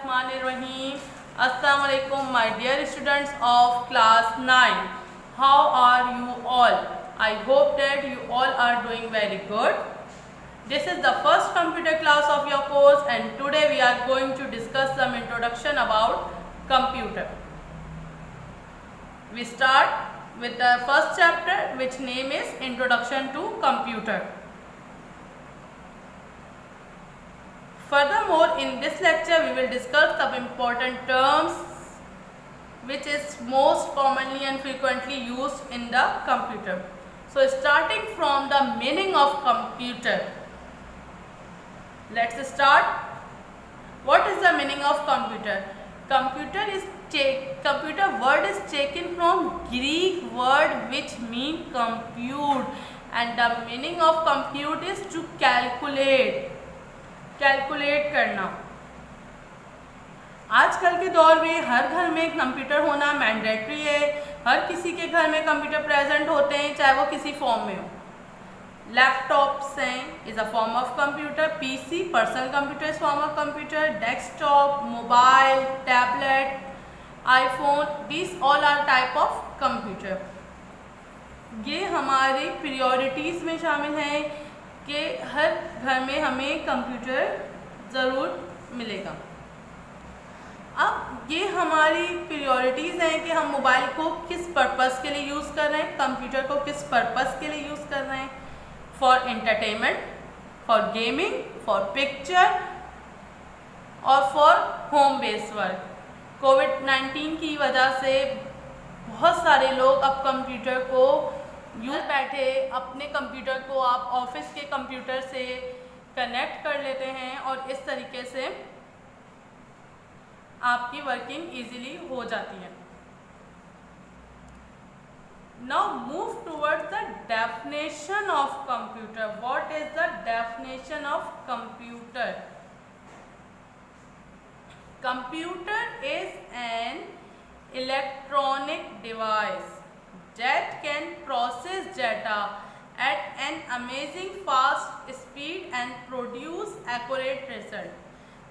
Bismillahirrahmanirrahim. Assalamu alaikum my dear students of class 9. How are you all? I hope that you all are doing very good. This is the first computer class of your course and today we are going to discuss some introduction about computer. We start with the first chapter which name is Introduction to Computer. Furthermore, in this lecture we will discuss some important terms which is most commonly and frequently used in the computer. So starting from the meaning of computer, let's start. What is the meaning of computer? Computer word is taken from Greek word which mean compute, and the meaning of compute is to calculate करना. आजकल के दौर में हर घर में computer होना mandatory है. हर किसी के घर में कंप्यूटर प्रेजेंट होते हैं, चाहे वो किसी फॉर्म में हो. लैपटॉप्स हैं, is a form of computer. PC personal computer is form of computer. Desktop, mobile, tablet, iPhone, this all are type of computer. ये हमारी प्रायोरिटीज़ में शामिल हैं कि हर घर में हमें कंप्यूटर ज़रूर मिलेगा. अब ये हमारी प्रायोरिटीज़ हैं कि हम मोबाइल को किस पर्पस के लिए यूज़ कर रहे हैं, कंप्यूटर को किस पर्पस के लिए यूज़ कर रहे हैं. For entertainment, for gaming, for picture और फॉर होम बेस्ड वर्क. कोविड-19 की वजह से बहुत सारे लोग अब कंप्यूटर को यूँ बैठे अपने कंप्यूटर को आप ऑफिस के कंप्यूटर से कनेक्ट कर लेते हैं और इस तरीके से आपकी वर्किंग इजीली हो जाती है. Now move towards the definition of computer. What is the definition of computer? Computer is an electronic device that can process data at an amazing fast speed and produce accurate result.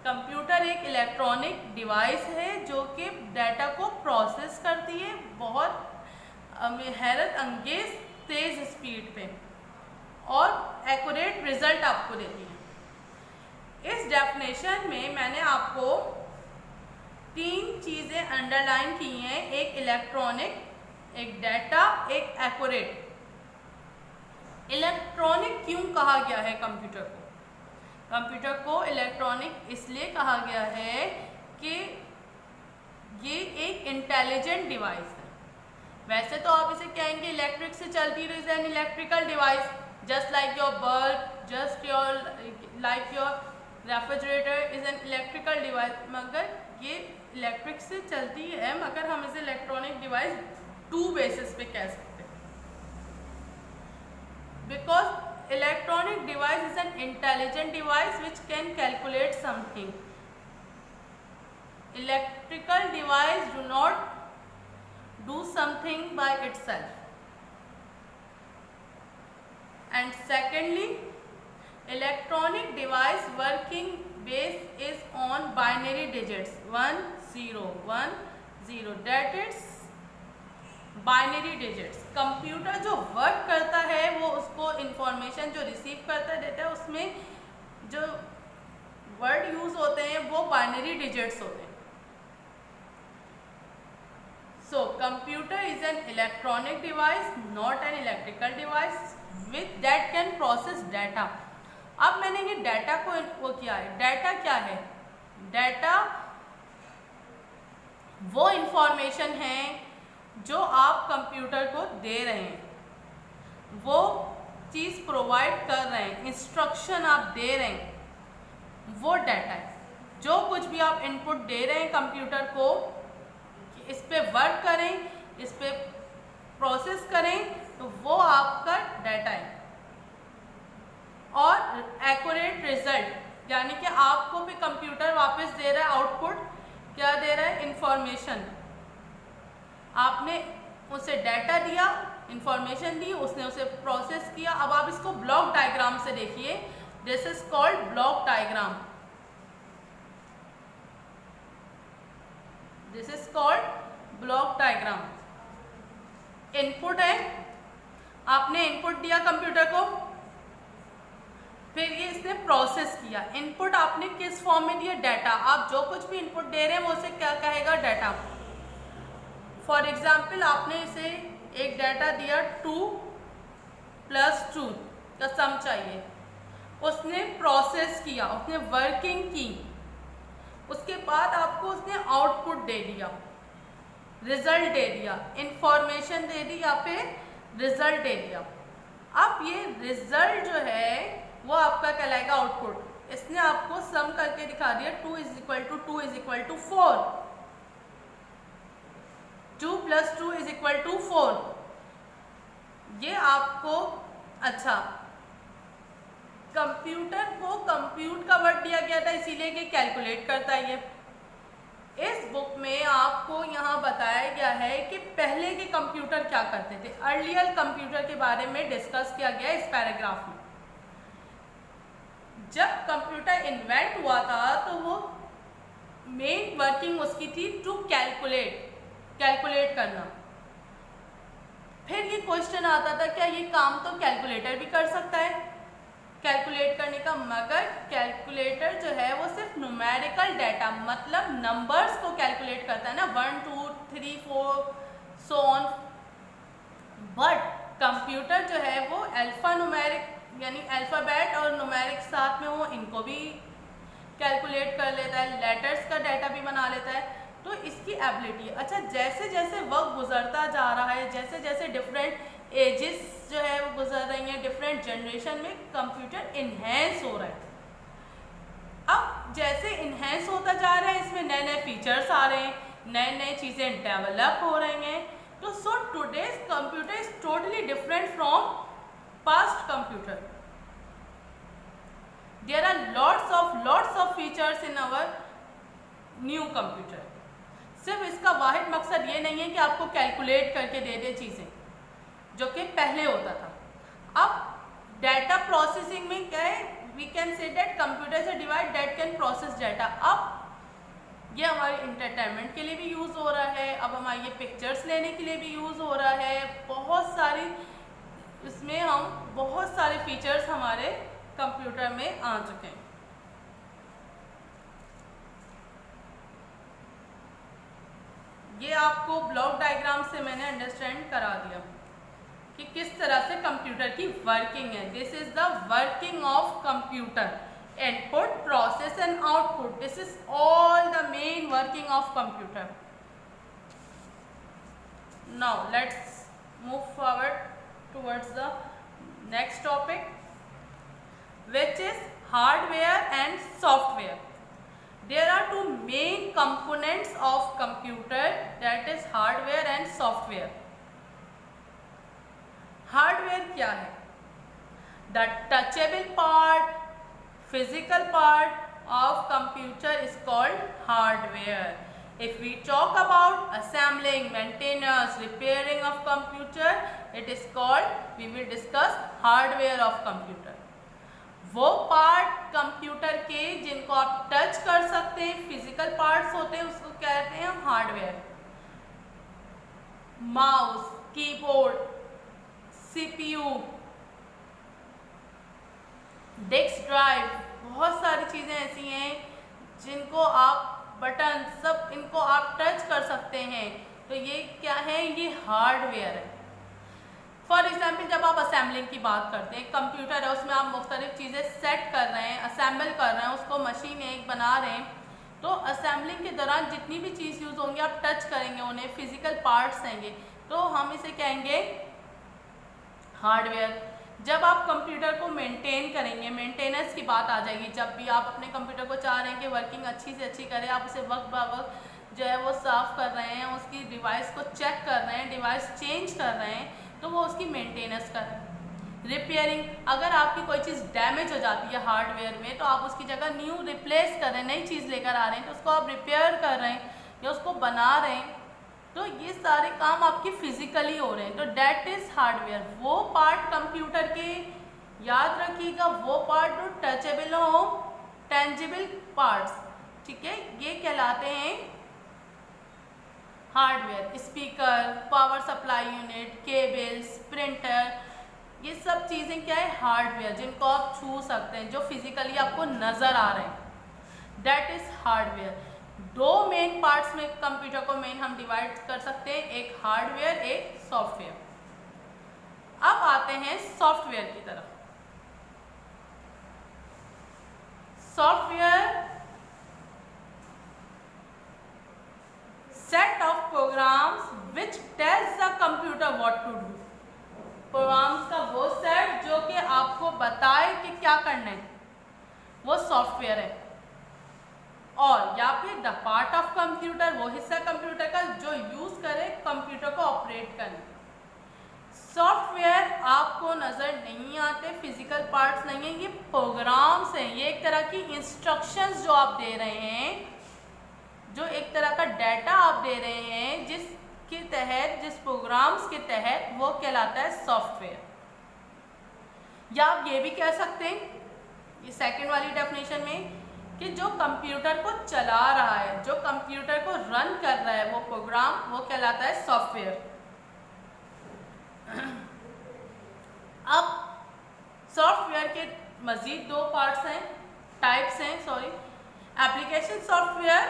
Computer एक electronic device है जो कि data को process करती है बहुत हैरत अंगेज तेज speed पे और एक्यूरेट रिजल्ट आपको देती है. इस डेफिनेशन में मैंने आपको 3 चीज़ें अंडरलाइन की हैं. एक इलेक्ट्रॉनिक, एक डाटा, एक एक्यूरेट. इलेक्ट्रॉनिक क्यों कहा गया है कंप्यूटर को? कंप्यूटर को इलेक्ट्रॉनिक इसलिए कहा गया है कि ये एक इंटेलिजेंट डिवाइस है. वैसे तो आप इसे कहेंगे इलेक्ट्रिक से चलती है, is an electrical device just like your bulb, just your like your refrigerator is an electrical device. मगर ये इलेक्ट्रिक से चलती है मगर हम इसे इलेक्ट्रॉनिक डिवाइस 2 बेसिस पे कह सकते हैं. Because electronic device is an intelligent device which can calculate something. Electrical device do not do something by itself. And secondly, electronic device working base is on binary digits 1 0 1 0. That is binary digits. Computer जो work करता है वो उसको information जो receive करता है देता है, उसमें जो वर्ड यूज होते हैं वो बाइनरी डिजिट्स होते हैं. So computer is an electronic device, not an electrical device with that can process data. अब मैंने ये डाटा को वो किया है. डाटा क्या है? डाटा वो इंफॉर्मेशन है जो आप कंप्यूटर को दे रहे हैं, वो चीज़ प्रोवाइड कर रहे हैं, इंस्ट्रक्शन आप दे रहे हैं, वो डाटा है. जो कुछ भी आप इनपुट दे रहे हैं कंप्यूटर को कि इस पे वर्क करें, इस पे प्रोसेस करें, तो वो आपका डाटा है. और एक्यूरेट रिजल्ट यानी कि आपको भी कंप्यूटर वापस दे रहा है आउटपुट. क्या दे रहा है? इंफॉर्मेशन. आपने उसे डाटा दिया, इंफॉर्मेशन दी, उसने उसे प्रोसेस किया. अब आप इसको ब्लॉक डायग्राम से देखिए. This is called block diagram. This is called block diagram. Input है, आपने इनपुट दिया कंप्यूटर को, फिर ये इसने प्रोसेस किया। इनपुट आपने किस फॉर्म में दिया? डाटा। आप जो कुछ भी इनपुट दे रहे हैं वो उसे क्या कहेगा? डाटा। फॉर एग्जाम्पल आपने इसे एक डाटा दिया 2 + 2 का सम चाहिए, उसने प्रोसेस किया, उसने वर्किंग की, उसके बाद आपको उसने आउटपुट दे दिया, रिजल्ट दे दिया, इंफॉर्मेशन दे दी या फिर रिजल्ट दे दिया। अब ये रिजल्ट जो है वो आपका कहलाएगा आउटपुट। इसने आपको सम करके दिखा दिया 2 = 2 = 4, 2 + 2 = 4। ये आपको अच्छा, कंप्यूटर को कंप्यूट का वर्ड दिया गया था इसीलिए कि कैलकुलेट करता है ये। इस बुक में आपको यहाँ बताया गया है कि पहले के कंप्यूटर क्या करते थे। अर्लियर कंप्यूटर के बारे में डिस्कस किया गया इस पैराग्राफ में। जब कंप्यूटर इन्वेंट हुआ था तो वो मेन वर्किंग उसकी थी टू कैलकुलेट करना। फिर ये क्वेश्चन आता था क्या ये काम तो कैलकुलेटर भी कर सकता है कैलकुलेट करने का, मगर कैलकुलेटर जो है वो सिर्फ न्यूमेरिकल डाटा मतलब नंबर्स को कैलकुलेट करता है ना, 1 2 3 4 सो ऑन। बट कंप्यूटर जो है वो अल्फा न्यूमेरिक यानी अल्फ़ाबेट और न्यूमेरिक साथ में हो, इनको भी कैलकुलेट कर लेता है, लेटर्स का डाटा भी बना लेता है। तो इसकी एबिलिटी अच्छा, जैसे जैसे वक्त गुजरता जा रहा है, जैसे जैसे डिफरेंट एजेस जो है वो गुजर रही हैं, डिफरेंट जनरेशन में कंप्यूटर इन्हेंस हो रहा है। अब जैसे इन्हेंस होता जा रहा है इसमें नए नए फीचर्स आ रहे हैं, नए नए चीज़ें डेवलप हो रही हैं। तो so today's computer is totally different from past computer. There are lots of features in our new computer. सिर्फ इसका वाहिद मकसद ये नहीं है कि आपको कैलकुलेट करके दे दे चीज़ें, जो कि पहले होता था। अब डाटा प्रोसेसिंग में क्या है, we can say that computer से device that can process data. अब ये हमारे इंटरटेनमेंट के लिए भी यूज़ हो रहा है, अब हमारे ये पिक्चर्स लेने के लिए भी यूज़ हो रहा है। बहुत सारी इसमें हम बहुत सारे फीचर्स हमारे कंप्यूटर में आ चुके हैं। ये आपको ब्लॉक डायग्राम से मैंने अंडरस्टैंड करा दिया कि किस तरह से कंप्यूटर की वर्किंग है। This is the working of computer, input process and output, this is all the main working of computer. Now let's move forward towards the next topic, which is hardware and software. There are two main components of computer, that is hardware and software. Hardware क्या है? The touchable part, physical part of computer is called hardware. If we talk about assembling, maintenance, repairing of computer, it is called, we will discuss hardware of computer. वो part computer के जिनको आप touch कर सकते हैं, physical parts होते हैं, उसको कहते हैं हम hardware. Mouse, keyboard, CPU, disk drive, बहुत सारी चीज़ें ऐसी हैं जिनको आप बटन सब इनको आप टच कर सकते हैं। तो ये क्या है? ये हार्डवेयर है। फॉर एग्जाम्पल जब आप असेंबलिंग की बात करते हैं, कंप्यूटर है उसमें आप मुख्तलिफ चीज़ें सेट कर रहे हैं, असेंबल कर रहे हैं, उसको मशीन एक बना रहे हैं। तो असेंबलिंग के दौरान जितनी भी चीज़ यूज़ होंगी आप टच करेंगे उन्हें, फिजिकल पार्ट्स रहेंगे, तो हम इसे कहेंगे हार्डवेयर। जब आप कंप्यूटर को मेंटेन करेंगे, मेंटेनेंस की बात आ जाएगी। जब भी आप अपने कंप्यूटर को चाह रहे हैं कि वर्किंग अच्छी से अच्छी करें, आप उसे वक्त ब वक्त जो है वो साफ़ कर रहे हैं, उसकी डिवाइस को चेक कर रहे हैं, डिवाइस चेंज कर रहे हैं, तो वो उसकी मेंटेनेंस कर रहे हैं। रिपेयरिंग, अगर आपकी कोई चीज़ डैमेज हो जाती है हार्डवेयर में तो आप उसकी जगह न्यू रिप्लेस कर रहे हैं, नई चीज़ लेकर आ रहे हैं, तो उसको आप रिपेयर कर रहे हैं या उसको बना रहे हैं, तो ये सारे काम आपके फिजिकली हो रहे हैं। तो डैट इज़ हार्डवेयर। वो पार्ट कंप्यूटर के, याद रखिएगा, वो पार्ट जो टचेबल हो, टेंजिबल पार्ट्स, ठीक है, ये कहलाते हैं hardware, speaker, power supply unit, cables, printer, ये सब चीज़ें क्या है, हार्डवेयर, जिनको आप छू सकते हैं, जो फिजिकली आपको नज़र आ रहे हैं, दैट इज हार्डवेयर। दो मेन पार्ट्स में कंप्यूटर को मेन हम डिवाइड कर सकते हैं, एक हार्डवेयर, एक सॉफ्टवेयर। अब आते हैं सॉफ्टवेयर की तरफ। Software set of programs which tells the computer what to do. Programs का वो सेट जो कि आपको बताए कि क्या करना है, वो सॉफ्टवेयर है। और या फिर द पार्ट ऑफ कंप्यूटर, वो हिस्सा कंप्यूटर का जो यूज करे कंप्यूटर को ऑपरेट करने। सॉफ्टवेयर आपको नजर नहीं आते, फिजिकल पार्ट्स नहीं है, ये प्रोग्राम्स हैं, ये एक तरह की इंस्ट्रक्शंस जो आप दे रहे हैं, जो एक तरह का डाटा आप दे रहे हैं, जिसके तहत, जिस प्रोग्राम्स के तहत, वो कहलाता है सॉफ्टवेयर। या आप ये भी कह सकते हैं, ये सेकंड वाली डेफिनेशन में, कि जो कंप्यूटर को चला रहा है, जो कंप्यूटर को रन कर रहा है, वो प्रोग्राम, वो कहलाता है सॉफ्टवेयर। अब सॉफ्टवेयर के मजीद दो पार्ट्स हैं, टाइप्स हैं, sorry, application software,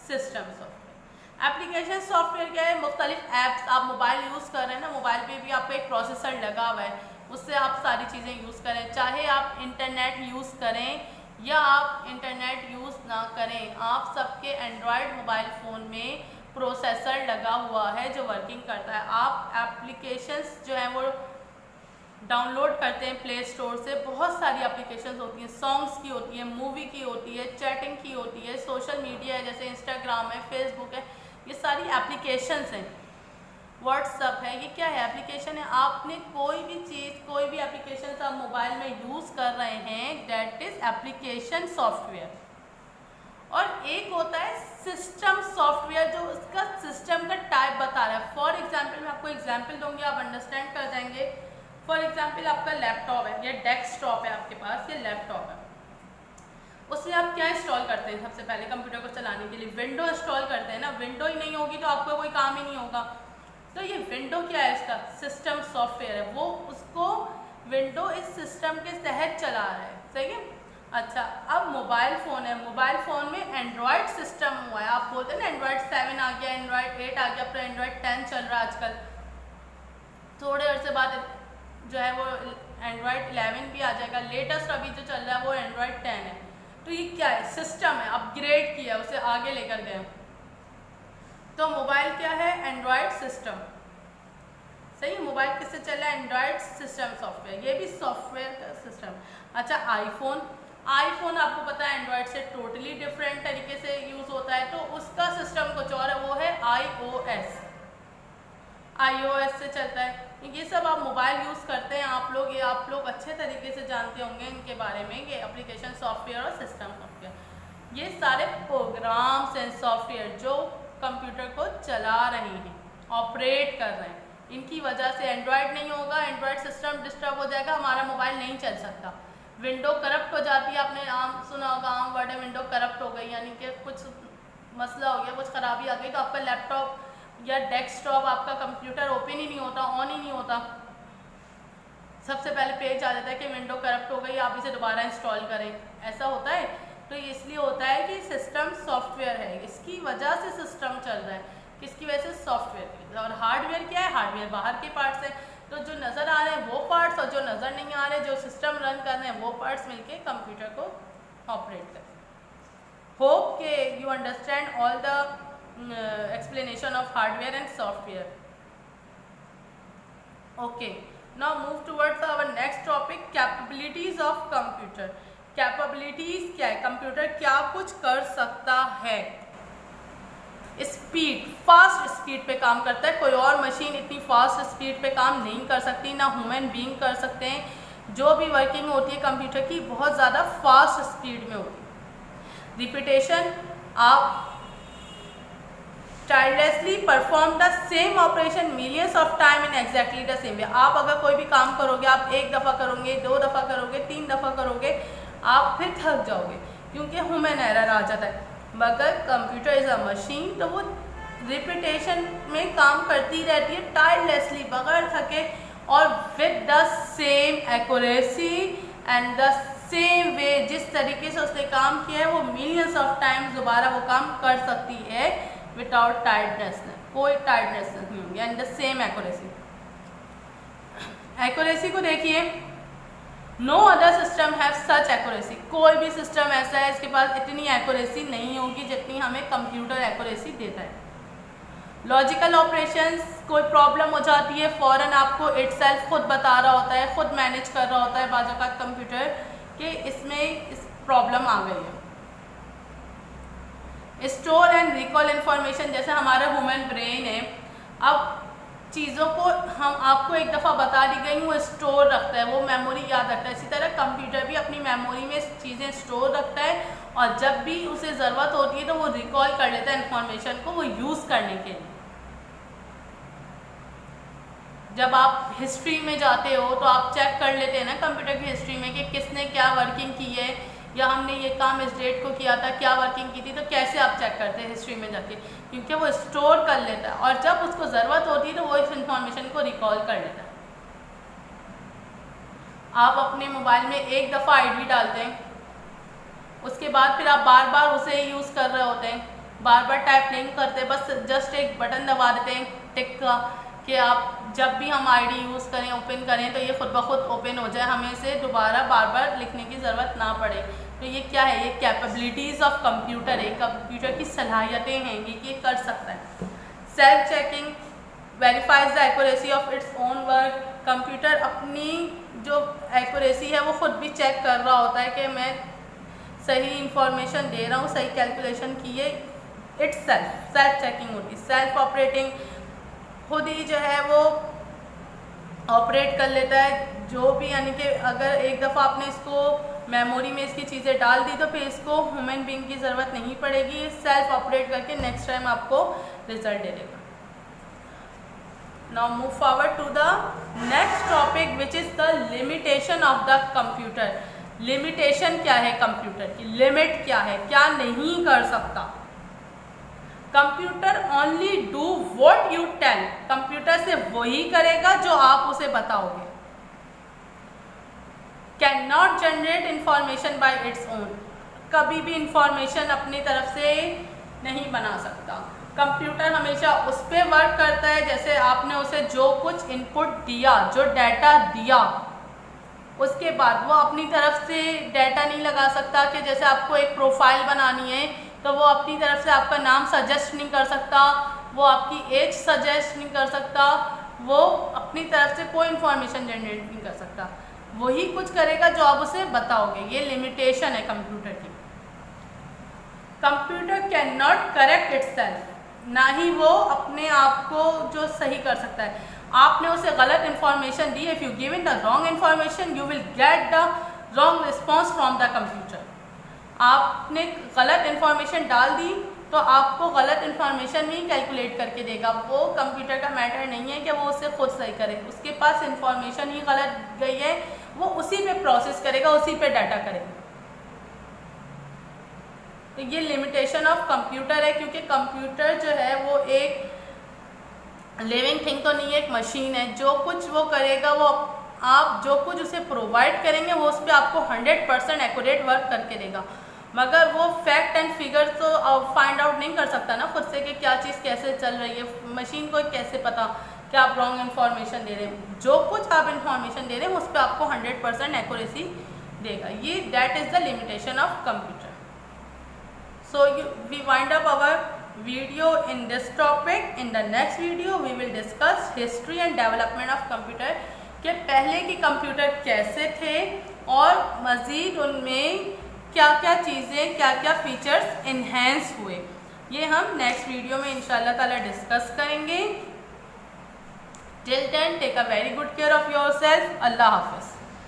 system software. Application software क्या है, मुख्तलिफ ऐप्स आप मोबाइल यूज़ कर रहे हैं ना, मोबाइल पे भी आपका एक प्रोसेसर लगा हुआ है, उससे आप सारी चीज़ें यूज़ करें, चाहे आप इंटरनेट यूज़ करें या आप इंटरनेट यूज़ ना करें, आप सबके एंड्रॉयड मोबाइल फ़ोन में प्रोसेसर लगा हुआ है जो वर्किंग करता है। आप एप्लीकेशंस जो हैं वो डाउनलोड करते हैं प्ले स्टोर से, बहुत सारी एप्लीकेशंस होती हैं, सॉन्ग्स की होती है, मूवी की होती है, चैटिंग की होती है, सोशल मीडिया है जैसे इंस्टाग्राम है, फेसबुक है, ये सारी एप्लीकेशंस हैं, व्हाट्सअप है, ये क्या है, एप्लीकेशन है। आपने कोई भी चीज़, कोई भी एप्लीकेशन आप मोबाइल में यूज़ कर रहे हैं, दैट इज़ एप्लीकेशन सॉफ्टवेयर। और एक होता है सिस्टम सॉफ्टवेयर, जो उसका सिस्टम का टाइप बता रहा है। फॉर एग्जाम्पल, मैं आपको एग्जाम्पल दूंगी, आप अंडरस्टैंड कर जाएंगे। फॉर एग्जाम्पल, आपका लैपटॉप है, ये डेस्कटॉप है आपके पास, ये लैपटॉप है, उसमें आप क्या इंस्टॉल करते हैं, सबसे पहले कंप्यूटर को चलाने के लिए विंडो इंस्टॉल करते हैं ना। विंडो ही नहीं होगी तो आपको कोई काम ही नहीं होगा। तो ये विंडो क्या है, इसका सिस्टम सॉफ्टवेयर है, वो उसको विंडो इस सिस्टम के तहत चला रहा है, सही है। अच्छा, अब मोबाइल फ़ोन है, मोबाइल फ़ोन में एंड्रॉयड सिस्टम हुआ है, आप बोलते हैं ना एंड्रॉयड 7 आ गया, एंड्रॉयड 8 आ गया, फिर एंड्रॉयड 10 चल रहा है आजकल, थोड़े अर्से बाद जो है वो एंड्रॉयड 11 भी आ जाएगा, लेटेस्ट अभी जो चल रहा है वो एंड्रॉयड 10 है। तो ये क्या है, सिस्टम है, अपग्रेड किया, उसे आगे लेकर गए। तो मोबाइल क्या है, एंड्रॉयड सिस्टम, सही। मोबाइल किससे चल रहा है, एंड्रॉयड सिस्टम सॉफ्टवेयर, ये भी सॉफ्टवेयर का सिस्टम। अच्छा, आईफोन, आईफोन आपको पता है एंड्रॉयड से टोटली डिफरेंट तरीके से यूज़ होता है, तो उसका सिस्टम कुछ और है, वो है iOS, iOS से चलता है। ये सब आप मोबाइल यूज़ करते हैं आप लोग, ये आप लोग अच्छे तरीके से जानते होंगे इनके बारे में, ये एप्लीकेशन सॉफ्टवेयर और सिस्टम सॉफ्टवेयर, ये सारे प्रोग्राम्स हैं सॉफ्टवेयर जो कंप्यूटर को चला रहे हैं, ऑपरेट कर रहे हैं। इनकी वजह से एंड्रॉयड नहीं होगा, एंड्रॉयड सिस्टम डिस्टर्ब हो जाएगा, हमारा मोबाइल नहीं चल सकता। विंडो करप्ट हो जाती है, आपने आम सुना होगा, आम वर्ड है, विंडो करप्ट हो गई, यानी कि कुछ मसला हो गया, कुछ ख़राबी आ गई, तो आपका लैपटॉप या डेस्कटॉप, आपका कंप्यूटर ओपन ही नहीं होता, ऑन ही नहीं होता। सबसे पहले पेज आ जाता है कि विंडो करप्ट हो गई, आप इसे दोबारा इंस्टॉल करें, ऐसा होता है। तो इसलिए होता है कि सिस्टम सॉफ्टवेयर है, इसकी वजह से सिस्टम चल रहा है, किसकी वजह से, सॉफ्टवेयर की। और हार्डवेयर क्या है, हार्डवेयर बाहर के पार्ट्स हैं, तो जो नज़र आ रहे हैं वो पार्ट्स, और जो नज़र नहीं आ रहे, जो सिस्टम रन कर रहे हैं, वो पार्ट्स मिलके कंप्यूटर को ऑपरेट करते हैं। होप के you understand all the explanation of hardware and software. Okay, now move towards our next topic, capabilities of computer. Capabilities क्या है, कंप्यूटर क्या कुछ कर सकता है। स्पीड, फास्ट स्पीड पे काम करता है, कोई और मशीन इतनी फास्ट स्पीड पे काम नहीं कर सकती, ना ह्यूमन बीइंग कर सकते हैं। जो भी वर्किंग होती है कंप्यूटर की, बहुत ज़्यादा फास्ट स्पीड में होती है। रिपीटेशन, आप tirelessly perform the same operation millions of time in exactly the same way. आप अगर कोई भी काम करोगे, आप 1 दफ़ा करोगे, 2 दफ़ा करोगे, 3 दफ़ा करोगे, आप फिर थक जाओगे, क्योंकि ह्यूमन एरर आ जाता है। मगर कंप्यूटर इज़ अ मशीन, तो वो रिपीटेशन में काम करती रहती है टायरलेसली, बगैर थके, और with the same accuracy and the same way, जिस तरीके से उसने काम किया है वो मिलियंस ऑफ टाइम्स दोबारा वो काम कर सकती है विदाउट टायर्डनेस, कोई टायर्डनेस नहीं होगी, and the same accuracy. Accuracy को देखिए, no other system have such accuracy, कोई भी सिस्टम ऐसा है इसके पास इतनी एक्यूरेसी नहीं होगी जितनी हमें कंप्यूटर एक्यूरेसी देता है। लॉजिकल ऑपरेशंस, कोई प्रॉब्लम हो जाती है फ़ौरन आपको इटसेल्फ खुद बता रहा होता है, खुद मैनेज कर रहा होता है बाज़ औक़ात कंप्यूटर कि इसमें इस प्रॉब्लम आ गई है। स्टोर एंड रिकॉल इन्फॉर्मेशन, जैसे हमारा ह्यूमन ब्रेन है, अब चीज़ों को हम आपको एक दफ़ा बता दी गई वो स्टोर रखता है, वो मेमोरी याद रखता है। इसी तरह कंप्यूटर भी अपनी मेमोरी में चीज़ें स्टोर रखता है और जब भी उसे ज़रूरत होती है तो वो रिकॉल कर लेता है इन्फॉर्मेशन को, वो यूज़ करने के लिए। जब आप हिस्ट्री में जाते हो तो आप चेक कर लेते हैं ना कंप्यूटर की हिस्ट्री में कि किसने क्या वर्किंग की है, या हमने ये काम इस डेट को किया था, क्या वर्किंग की थी, तो कैसे आप चेक करते हैं हिस्ट्री में जाके, क्योंकि वो स्टोर कर लेता है और जब उसको ज़रूरत होती है तो वो इस इंफॉर्मेशन को रिकॉल कर लेता है। आप अपने मोबाइल में एक दफ़ा आईडी डालते हैं, उसके बाद फिर आप बार बार उसे यूज़ कर रहे होते हैं, बार बार टाइप नहीं करते, बस जस्ट एक बटन दबा देते हैं टिक का कि आप जब भी हम आईडी यूज़ करें, ओपन करें तो ये खुद ब खुद ओपन हो जाए, हमें इसे दोबारा बार बार लिखने की ज़रूरत ना पड़े। तो ये क्या है, ये कैपेबिलिटीज़ ऑफ कंप्यूटर है, कंप्यूटर की सलाहियतें हैं ये कि कर सकता है। Self checking verifies the accuracy of its own work, computer अपनी जो एक्यूरेसी है वो खुद भी चेक कर रहा होता है कि मैं सही इंफॉर्मेशन दे रहा हूँ, सही कैलकुलेशन की है। इट्स सेल्फ चेकिंग होती है। सेल्फ ऑपरेटिंग, खुद ही जो है वो ऑपरेट कर लेता है जो भी, यानी कि अगर एक दफ़ा आपने इसको मेमोरी में इसकी चीज़ें डाल दी तो फिर इसको ह्यूमन बीइंग की ज़रूरत नहीं पड़ेगी, सेल्फ ऑपरेट करके नेक्स्ट टाइम आपको रिजल्ट दे देगा। Now move forward to the next topic which is the limitation of the computer. Limitation क्या है कंप्यूटर की, लिमिट क्या है, क्या नहीं कर सकता। Computer only do what you tell, computer से वही करेगा जो आप उसे बताओगे। Can not generate information by its own, कभी भी इंफॉर्मेशन अपनी तरफ से नहीं बना सकता। कंप्यूटर हमेशा उस पर वर्क करता है जैसे आपने उसे जो कुछ इनपुट दिया, जो डाटा दिया, उसके बाद वो अपनी तरफ से डाटा नहीं लगा सकता कि जैसे आपको एक प्रोफाइल बनानी है तो वो अपनी तरफ से आपका नाम सजेस्ट नहीं कर सकता, वो आपकी एज सजेस्ट नहीं कर सकता, वो अपनी तरफ से कोई इंफॉर्मेशन जनरेट नहीं कर सकता, वही कुछ करेगा जो आप उसे बताओगे। ये लिमिटेशन है कंप्यूटर की। Computer can not correct itself, ना ही वो अपने आप को जो सही कर सकता है। आपने उसे गलत information the, if you given the wrong information you will get the wrong response from the computer. आपने गलत इंफॉर्मेशन डाल दी तो आपको गलत इंफॉर्मेशन नहीं कैलकुलेट करके देगा, वो कंप्यूटर का मैटर नहीं है कि वो उसे खुद सही करे, उसके पास इंफॉर्मेशन ही गलत गई है, वो उसी पे प्रोसेस करेगा, उसी पे डाटा करेगा। तो ये लिमिटेशन ऑफ कंप्यूटर है, क्योंकि कंप्यूटर जो है वो एक लिविंग थिंग तो नहीं है, एक मशीन है। जो कुछ वो करेगा, वो आप जो कुछ उसे प्रोवाइड करेंगे वो उस पर आपको 100% एक्यूरेट वर्क करके देगा, मगर वो फैक्ट एंड फिगर तो फाइंड आउट नहीं कर सकता ना खुद से कि क्या चीज़ कैसे चल रही है। मशीन को कैसे पता कि आप रॉन्ग इन्फॉर्मेशन दे रहे हैं। जो कुछ आप इन्फॉर्मेशन दे रहे हैं उस पर आपको 100% एक्यूरेसी देगा। ये that is the limitation of computer. So we wind up our video in this topic. In the next video we will discuss history and development of computer, कि पहले के कंप्यूटर कैसे थे और मज़ीद उनमें क्या क्या चीज़ें, क्या क्या फीचर्स इन्हेंस हुए। ये हम नेक्स्ट वीडियो में इंशाल्लाह ताला डिस्कस करेंगे। Till then, take a very good care of yourself. Allah Hafiz.